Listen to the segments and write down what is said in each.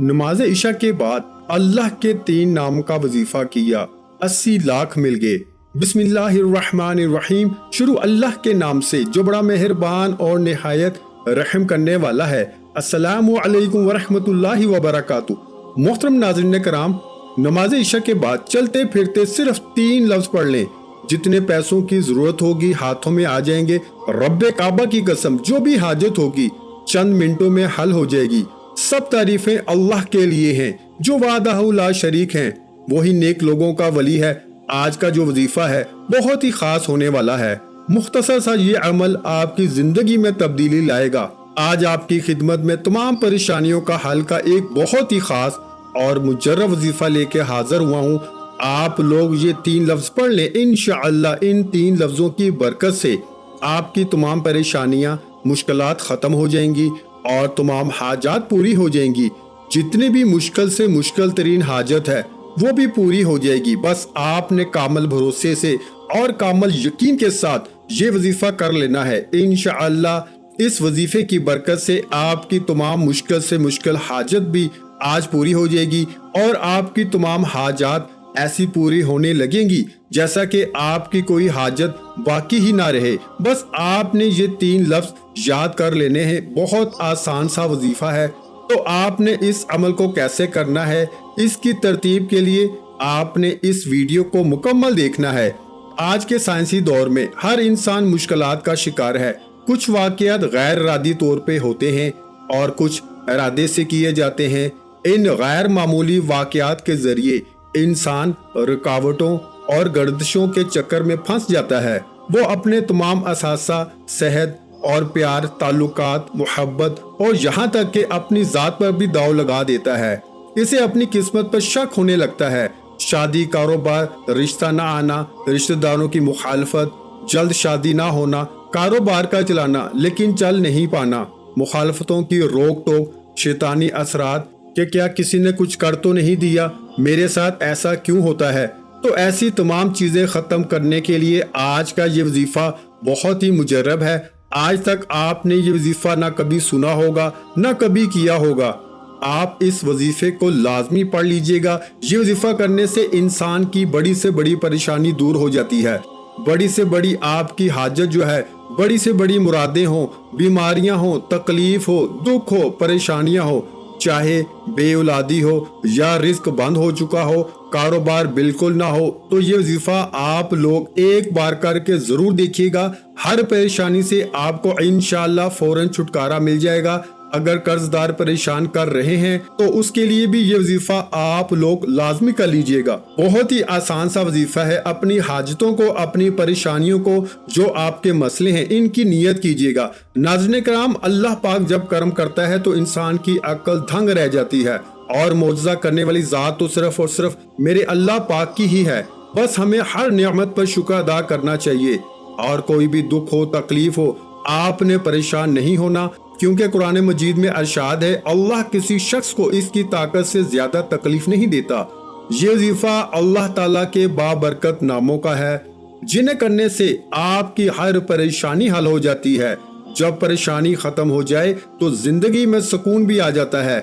نماز عشاء کے بعد اللہ کے 3 نام کا وظیفہ کیا، 80 لاکھ مل گئے۔ بسم اللہ الرحمن الرحیم، شروع اللہ کے نام سے جو بڑا مہربان اور نہایت رحم کرنے والا ہے۔ السلام علیکم ورحمۃ اللہ وبرکاتہ۔ محترم ناظرین کرام، نماز عشاء کے بعد چلتے پھرتے صرف 3 لفظ پڑھ لیں، جتنے پیسوں کی ضرورت ہوگی ہاتھوں میں آ جائیں گے۔ رب کعبہ کی قسم، جو بھی حاجت ہوگی چند منٹوں میں حل ہو جائے گی۔ سب تعریفیں اللہ کے لیے ہیں جو وحدہ لا شریک ہیں، وہی نیک لوگوں کا ولی ہے۔ آج کا جو وظیفہ ہے بہت ہی خاص ہونے والا ہے۔ مختصر سا یہ عمل آپ کی زندگی میں تبدیلی لائے گا۔ آج آپ کی خدمت میں تمام پریشانیوں کا حل کا ایک بہت ہی خاص اور مجرب وظیفہ لے کے حاضر ہوا ہوں۔ آپ لوگ یہ 3 لفظ پڑھ لیں، انشاءاللہ ان 3 لفظوں کی برکت سے آپ کی تمام پریشانیاں، مشکلات ختم ہو جائیں گی اور تمام حاجات پوری ہو جائیں گی۔ جتنی بھی مشکل سے مشکل ترین حاجت ہے وہ بھی پوری ہو جائے گی۔ بس آپ نے کامل بھروسے سے اور کامل یقین کے ساتھ یہ وظیفہ کر لینا ہے۔ انشاءاللہ اس وظیفے کی برکت سے آپ کی تمام مشکل سے مشکل حاجت بھی آج پوری ہو جائے گی اور آپ کی تمام حاجات ایسی پوری ہونے لگیں گی جیسا کہ آپ کی کوئی حاجت باقی ہی نہ رہے۔ بس آپ نے یہ 3 لفظ یاد کر لینے ہیں۔ بہت آسان سا وظیفہ ہے۔ تو آپ نے اس عمل کو کیسے کرنا ہے، اس کی ترتیب کے لیے آپ نے اس ویڈیو کو مکمل دیکھنا ہے۔ آج کے سائنسی دور میں ہر انسان مشکلات کا شکار ہے۔ کچھ واقعات غیر ارادی طور پہ ہوتے ہیں اور کچھ ارادے سے کیے جاتے ہیں۔ ان غیر معمولی واقعات کے ذریعے انسان رکاوٹوں اور گردشوں کے چکر میں پھنس جاتا ہے۔ وہ اپنے تمام اثاثہ، صحت اور پیار، تعلقات، محبت اور یہاں تک کہ اپنی ذات پر بھی داؤ لگا دیتا ہے۔ اسے اپنی قسمت پر شک ہونے لگتا ہے۔ شادی، کاروبار، رشتہ نہ آنا، رشتہ داروں کی مخالفت، جلد شادی نہ ہونا، کاروبار کا چلانا لیکن چل نہیں پانا، مخالفتوں کی روک ٹوک، شیطانی اثرات کہ کیا کسی نے کچھ کر تو نہیں دیا، میرے ساتھ ایسا کیوں ہوتا ہے۔ تو ایسی تمام چیزیں ختم کرنے کے لیے آج کا یہ وظیفہ بہت ہی مجرب ہے۔ آج تک آپ نے یہ وظیفہ نہ کبھی سنا ہوگا نہ کبھی کیا ہوگا۔ آپ اس وظیفے کو لازمی پڑھ لیجئے گا۔ یہ وظیفہ کرنے سے انسان کی بڑی سے بڑی پریشانی دور ہو جاتی ہے۔ بڑی سے بڑی آپ کی حاجت جو ہے، بڑی سے بڑی مرادیں ہوں، بیماریاں ہوں، تکلیف ہو، دکھ ہو، پریشانیاں ہو، چاہے بے اولادی ہو یا رزق بند ہو چکا ہو، کاروبار بالکل نہ ہو، تو یہ وظیفہ آپ لوگ ایک بار کر کے ضرور دیکھیے گا۔ ہر پریشانی سے آپ کو انشاءاللہ فوراً چھٹکارا مل جائے گا۔ اگر قرض دار پریشان کر رہے ہیں تو اس کے لیے بھی یہ وظیفہ آپ لوگ لازمی کر لیجئے گا۔ بہت ہی آسان سا وظیفہ ہے۔ اپنی حاجتوں کو، اپنی پریشانیوں کو، جو آپ کے مسئلے ہیں، ان کی نیت کیجئے گا۔ ناظرین کرام، اللہ پاک جب کرم کرتا ہے تو انسان کی عقل دھنگ رہ جاتی ہے، اور معجزہ کرنے والی ذات تو صرف اور صرف میرے اللہ پاک کی ہی ہے۔ بس ہمیں ہر نعمت پر شکر ادا کرنا چاہیے، اور کوئی بھی دکھ ہو، تکلیف ہو، آپ نے پریشان نہیں ہونا، کیونکہ قرآن مجید میں ارشاد ہے اللہ کسی شخص کو اس کی طاقت سے زیادہ تکلیف نہیں دیتا۔ یہ وظیفہ اللہ تعالیٰ کے بابرکت ناموں کا ہے، جنہیں کرنے سے آپ کی ہر پریشانی حل ہو جاتی ہے۔ جب پریشانی ختم ہو جائے تو زندگی میں سکون بھی آ جاتا ہے۔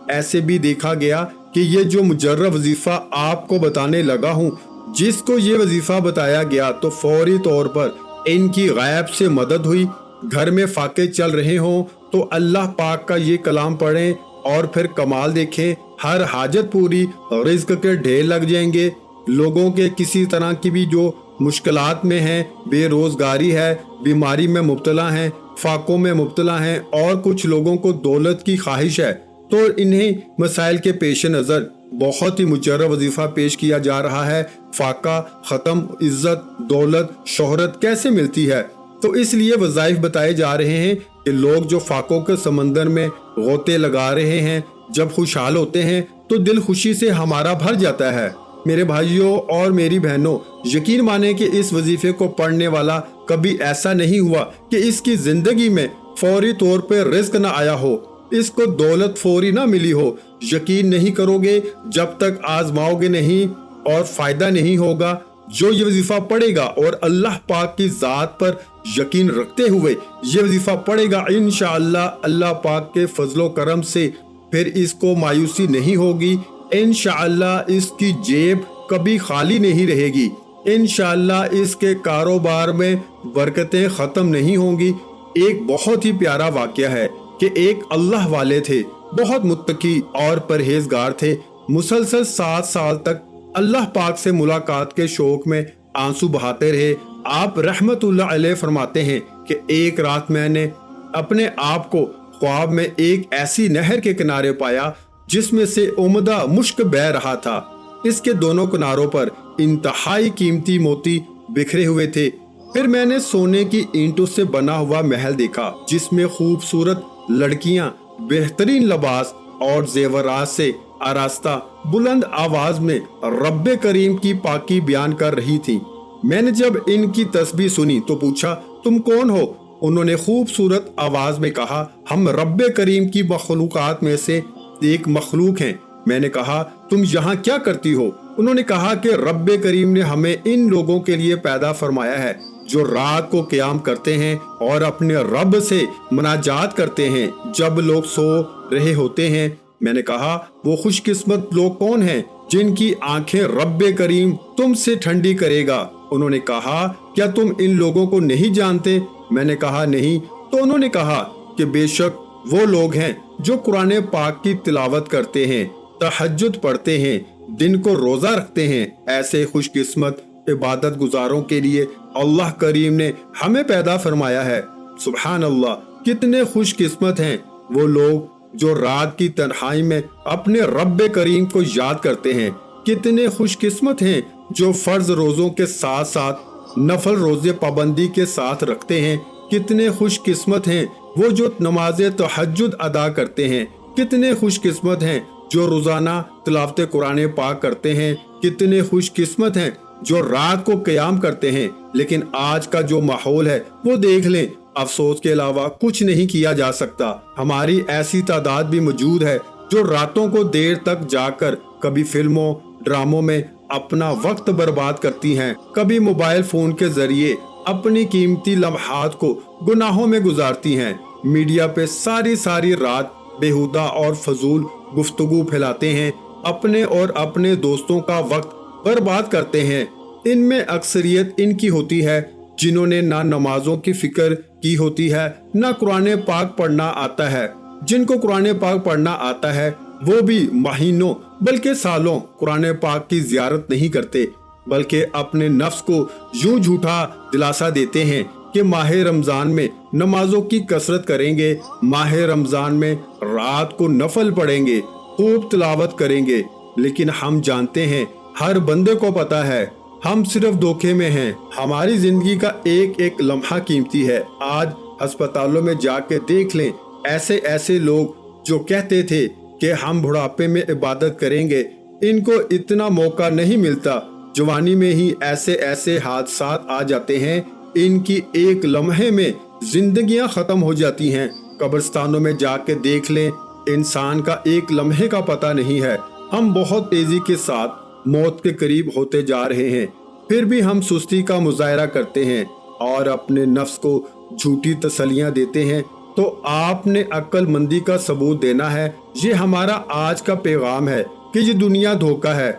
ایسے بھی دیکھا گیا کہ یہ جو مجرب وظیفہ آپ کو بتانے لگا ہوں، جس کو یہ وظیفہ بتایا گیا تو فوری طور پر ان کی غیب سے مدد ہوئی۔ گھر میں فاقے چل رہے ہوں تو اللہ پاک کا یہ کلام پڑھیں اور پھر کمال دیکھیں، ہر حاجت پوری، رزق کے ڈھیر لگ جائیں گے۔ لوگوں کے کسی طرح کی بھی جو مشکلات میں ہیں، بے روزگاری ہے، بیماری میں مبتلا ہیں، فاقوں میں مبتلا ہیں، اور کچھ لوگوں کو دولت کی خواہش ہے، تو انہیں مسائل کے پیش نظر بہت ہی مجرب وظیفہ پیش کیا جا رہا ہے۔ فاقہ ختم، عزت، دولت، شہرت کیسے ملتی ہے؟ تو اس لیے وظائف بتائے جا رہے ہیں کہ لوگ جو فاقوں کے سمندر میں غوطے لگا رہے ہیں، جب خوشحال ہوتے ہیں تو دل خوشی سے ہمارا بھر جاتا ہے۔ میرے بھائیوں اور میری بہنوں، یقین مانیں کہ اس وظیفے کو پڑھنے والا کبھی ایسا نہیں ہوا کہ اس کی زندگی میں فوری طور پہ رزق نہ آیا ہو، اس کو دولت فوری نہ ملی ہو۔ یقین نہیں کرو گے جب تک آزماؤ گے نہیں اور فائدہ نہیں ہوگا۔ جو یہ وظیفہ پڑھے گا اور اللہ پاک کی ذات پر یقین رکھتے ہوئے یہ وظیفہ پڑھے گا، انشاءاللہ اللہ پاک کے فضل و کرم سے پھر اس کو مایوسی نہیں ہوگی، انشاءاللہ اس کی جیب کبھی خالی نہیں رہے گی، انشاءاللہ اس کے کاروبار میں برکتیں ختم نہیں ہوں گی۔ ایک بہت ہی پیارا واقعہ ہے کہ ایک اللہ والے تھے، بہت متقی اور پرہیزگار تھے، مسلسل 7 سال تک اللہ پاک سے ملاقات کے شوق میں آنسو بہاتے رہے۔ آپ رحمت اللہ علیہ فرماتے ہیں کہ ایک رات میں نے اپنے آپ کو خواب میں ایک ایسی نہر کے کنارے پایا جس میں سے عمدہ مشک بہہ رہا تھا، اس کے دونوں کناروں پر انتہائی قیمتی موتی بکھرے ہوئے تھے۔ پھر میں نے سونے کی اینٹوں سے بنا ہوا محل دیکھا جس میں خوبصورت لڑکیاں بہترین لباس اور زیورات سے آراستہ بلند آواز میں رب کریم کی پاکی بیان کر رہی تھی۔ میں نے جب ان کی تسبیح سنی تو پوچھا، تم کون ہو؟ انہوں نے خوبصورت آواز میں کہا، ہم رب کریم کی مخلوقات میں سے ایک مخلوق ہیں۔ میں نے کہا، تم یہاں کیا کرتی ہو؟ انہوں نے کہا کہ رب کریم نے ہمیں ان لوگوں کے لیے پیدا فرمایا ہے جو رات کو قیام کرتے ہیں اور اپنے رب سے مناجات کرتے ہیں جب لوگ سو رہے ہوتے ہیں۔ میں نے کہا، وہ خوش قسمت لوگ کون ہیں جن کی آنکھیں رب کریم تم سے ٹھنڈی کرے گا؟ انہوں نے کہا، کیا تم ان لوگوں کو نہیں جانتے؟ میں نے کہا، نہیں۔ تو انہوں نے کہا کہ بے شک وہ لوگ ہیں جو قرآن پاک کی تلاوت کرتے ہیں، تہجد پڑھتے ہیں، دن کو روزہ رکھتے ہیں۔ ایسے خوش قسمت عبادت گزاروں کے لیے اللہ کریم نے ہمیں پیدا فرمایا ہے۔ سبحان اللہ، کتنے خوش قسمت ہیں وہ لوگ جو رات کی تنہائی میں اپنے رب کریم کو یاد کرتے ہیں، کتنے خوش قسمت ہیں جو فرض روزوں کے ساتھ ساتھ نفل روزے پابندی کے ساتھ رکھتے ہیں، کتنے خوش قسمت ہیں وہ جو نماز تہجد ادا کرتے ہیں، کتنے خوش قسمت ہیں جو روزانہ تلاوت قرآن پاک کرتے ہیں، کتنے خوش قسمت ہیں جو رات کو قیام کرتے ہیں۔ لیکن آج کا جو ماحول ہے وہ دیکھ لیں، افسوس کے علاوہ کچھ نہیں کیا جا سکتا۔ ہماری ایسی تعداد بھی موجود ہے جو راتوں کو دیر تک جا کر کبھی فلموں ڈراموں میں اپنا وقت برباد کرتی ہیں، کبھی موبائل فون کے ذریعے اپنی قیمتی لمحات کو گناہوں میں گزارتی ہیں، میڈیا پہ ساری رات بےہودہ اور فضول گفتگو پھیلاتے ہیں، اپنے اور اپنے دوستوں کا وقت برباد کرتے ہیں۔ ان میں اکثریت ان کی ہوتی ہے جنہوں نے نہ نمازوں کی فکر کی ہوتی ہے، نہ قرآن پاک پڑھنا آتا ہے۔ جن کو قرآن پاک پڑھنا آتا ہے وہ بھی مہینوں بلکہ سالوں قرآن پاک کی زیارت نہیں کرتے، بلکہ اپنے نفس کو یوں جھوٹا دلاسا دیتے ہیں کہ ماہ رمضان میں نمازوں کی کثرت کریں گے، ماہ رمضان میں رات کو نفل پڑھیں گے، خوب تلاوت کریں گے۔ لیکن ہم جانتے ہیں، ہر بندے کو پتا ہے، ہم صرف دھوکے میں ہیں۔ ہماری زندگی کا ایک ایک لمحہ قیمتی ہے۔ آج ہسپتالوں میں جا کے دیکھ لیں، ایسے لوگ جو کہتے تھے کہ ہم بڑھاپے میں عبادت کریں گے، ان کو اتنا موقع نہیں ملتا، جوانی میں ہی ایسے حادثات آ جاتے ہیں، ان کی ایک لمحے میں زندگیاں ختم ہو جاتی ہیں۔ قبرستانوں میں جا کے دیکھ لیں، انسان کا ایک لمحے کا پتہ نہیں ہے۔ ہم بہت تیزی کے ساتھ موت کے قریب ہوتے جا رہے ہیں، پھر بھی ہم سستی کا مظاہرہ کرتے ہیں اور اپنے نفس کو جھوٹی تسلیاں دیتے ہیں۔ تو آپ نے عقل مندی کا ثبوت دینا ہے۔ یہ ہمارا آج کا پیغام ہے کہ یہ دنیا دھوکہ ہے۔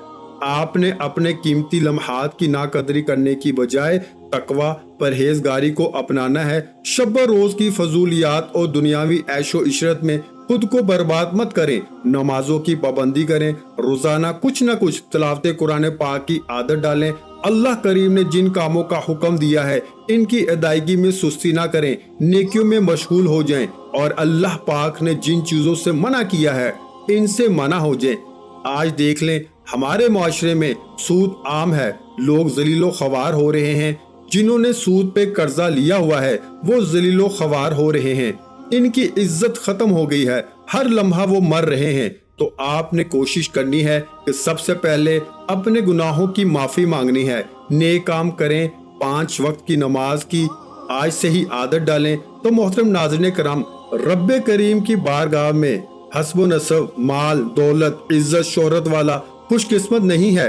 آپ نے اپنے قیمتی لمحات کی ناقدری کرنے کی بجائے تقوی پرہیزگاری کو اپنانا ہے۔ شب و روز کی فضولیات اور دنیاوی عیش و عشرت میں خود کو برباد مت کریں، نمازوں کی پابندی کریں، روزانہ کچھ نہ کچھ تلاوت قرآن پاک کی عادت ڈالیں۔ اللہ کریم نے جن کاموں کا حکم دیا ہے ان کی ادائیگی میں سستی نہ کریں، نیکیوں میں مشغول ہو جائیں، اور اللہ پاک نے جن چیزوں سے منع کیا ہے ان سے منع ہو جائیں۔ آج دیکھ لیں، ہمارے معاشرے میں سود عام ہے، لوگ ذلیل و خوار ہو رہے ہیں۔ جنہوں نے سود پہ قرضہ لیا ہوا ہے وہ ذلیل و خوار ہو رہے ہیں، ان کی عزت ختم ہو گئی ہے، ہر لمحہ وہ مر رہے ہیں۔ تو آپ نے کوشش کرنی ہے کہ سب سے پہلے اپنے گناہوں کی معافی مانگنی ہے، نیک کام کریں، 5 وقت کی نماز کی آج سے ہی عادت ڈالیں۔ تو محترم ناظرین کرام، رب کریم کی بارگاہ میں حسب و نسب، مال، دولت، عزت، شہرت والا خوش قسمت نہیں ہے،